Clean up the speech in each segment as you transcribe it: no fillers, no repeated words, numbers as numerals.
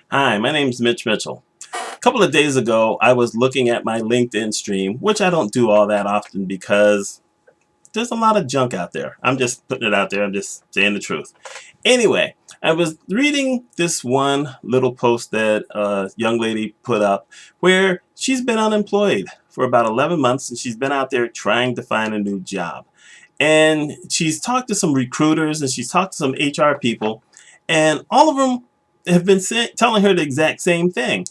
Hi, my name's Mitch Mitchell. A couple of days ago, I was looking at my LinkedIn stream, which I don't do all that often because there's a lot of junk out there. I'm just putting it out there. I'm just saying the truth. Anyway, I was reading this one little post that a young lady put up where she's been unemployed for about 11 months and she's been out there trying to find a new job. And she's talked to some recruiters and she's talked to some HR people, and all of them have been telling her the exact same thing.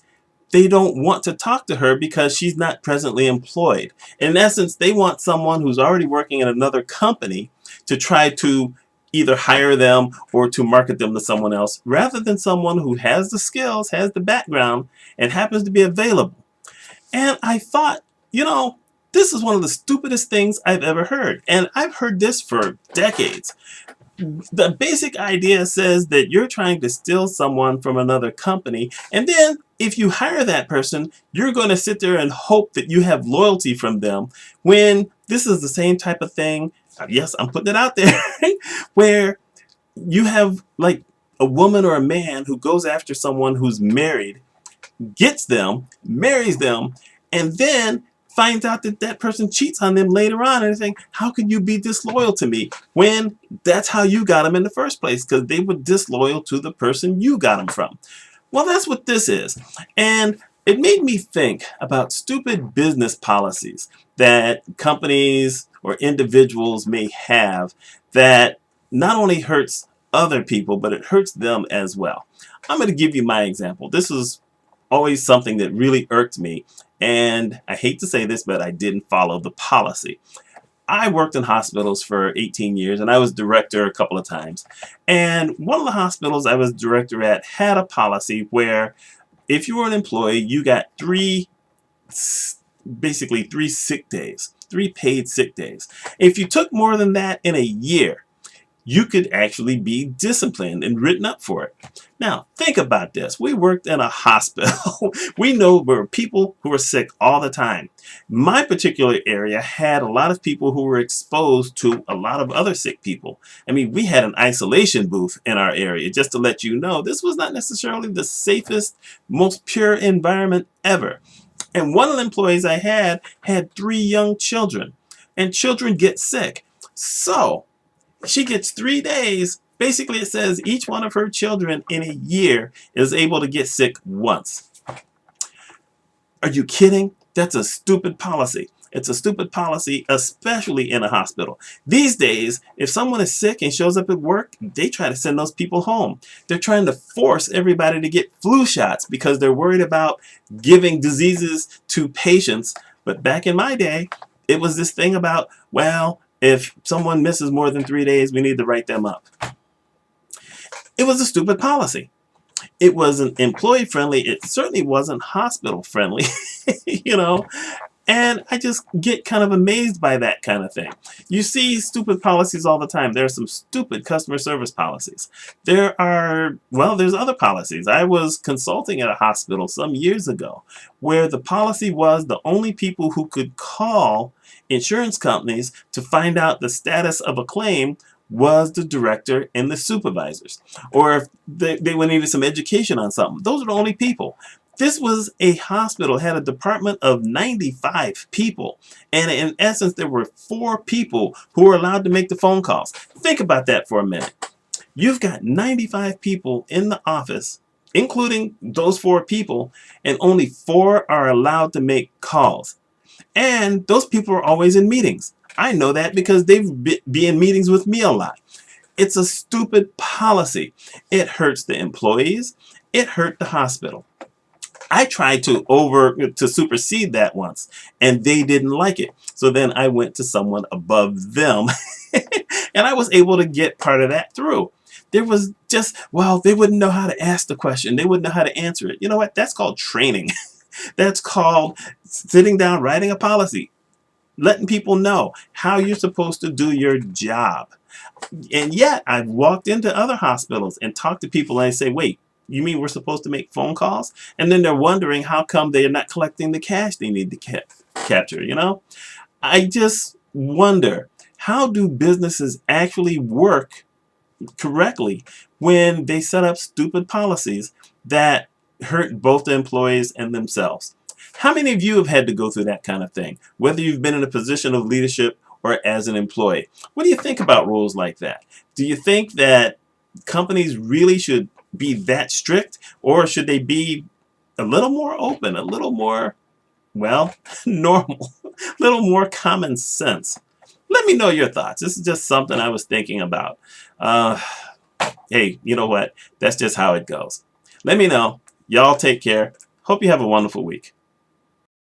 They don't want to talk to her because she's not presently employed. In essence, they want someone who's already working at another company to try to either hire them or to market them to someone else rather than someone who has the skills, has the background, and happens to be available. And I thought, this is one of the stupidest things I've ever heard. And I've heard this for decades. The basic idea says that you're trying to steal someone from another company, and then if you hire that person, you're going to sit there and hope that you have loyalty from them, when this is the same type of thing. Yes, I'm putting it out there where you have like a woman or a man who goes after someone who's married, gets them, marries them, and then finds out that that person cheats on them later on, and they think, how could you be disloyal to me, when that's how you got them in the first place, because they were disloyal to the person you got them from. Well, that's what this is. And it made me think about stupid business policies that companies or individuals may have that not only hurts other people, but it hurts them as well. I'm going to give you my example. This is always something that really irked me, and I hate to say this, but I didn't follow the policy. I worked in hospitals for 18 years, and I was director a couple of times. And one of the hospitals I was director at had a policy where if you were an employee, you got basically three sick days, 3 paid sick days. If you took more than that in a year, you could actually be disciplined and written up for it. Now, think about this. We worked in a hospital. We know there were people who were sick all the time. My particular area had a lot of people who were exposed to a lot of other sick people. I mean, we had an isolation booth in our area, just to let you know. This was not necessarily the safest, most pure environment ever. And one of the employees I had 3 young children, and children get sick. So she gets 3 days. Basically, it says each one of her children in a year is able to get sick once. Are you kidding? That's a stupid policy. It's a stupid policy, especially in a hospital. These days, if someone is sick and shows up at work, they try to send those people home. They're trying to force everybody to get flu shots because they're worried about giving diseases to patients. But back in my day, it was this thing about, well, if someone misses more than 3 days, we need to write them up. It was a stupid policy. It wasn't employee friendly. It certainly wasn't hospital friendly, you know. And I just get kind of amazed by that kind of thing. You see stupid policies all the time. There are some stupid customer service policies. There's other policies. I was consulting at a hospital some years ago where the policy was the only people who could call insurance companies to find out the status of a claim was the director and the supervisors. Or if they needed some education on something, those are the only people. This was a hospital, had a department of 95 people. And in essence, there were 4 people who were allowed to make the phone calls. Think about that for a minute. You've got 95 people in the office, including those 4 people, and only 4 are allowed to make calls. And those people are always in meetings. I know that because they've been in meetings with me a lot. It's a stupid policy. It hurts the employees. It hurt the hospital. I tried to supersede that once, and they didn't like it. So then I went to someone above them, and I was able to get part of that through. There was just, they wouldn't know how to ask the question. They wouldn't know how to answer it. You know what? That's called training. That's called sitting down, writing a policy, letting people know how you're supposed to do your job. And yet, I've walked into other hospitals and talked to people, and I say, wait, you mean we're supposed to make phone calls? And then they're wondering how come they're not collecting the cash they need to capture, you know? I just wonder, how do businesses actually work correctly when they set up stupid policies that hurt both the employees and themselves. How many of you have had to go through that kind of thing, whether you've been in a position of leadership or as an employee? What do you think about rules like that? Do you think that companies really should be that strict, or should they be a little more open, a little more, well, normal, a little more common sense? Let me know your thoughts. This is just something I was thinking about. Uh, hey, you know what? That's just how it goes. Let me know. Y'all take care. Hope you have a wonderful week.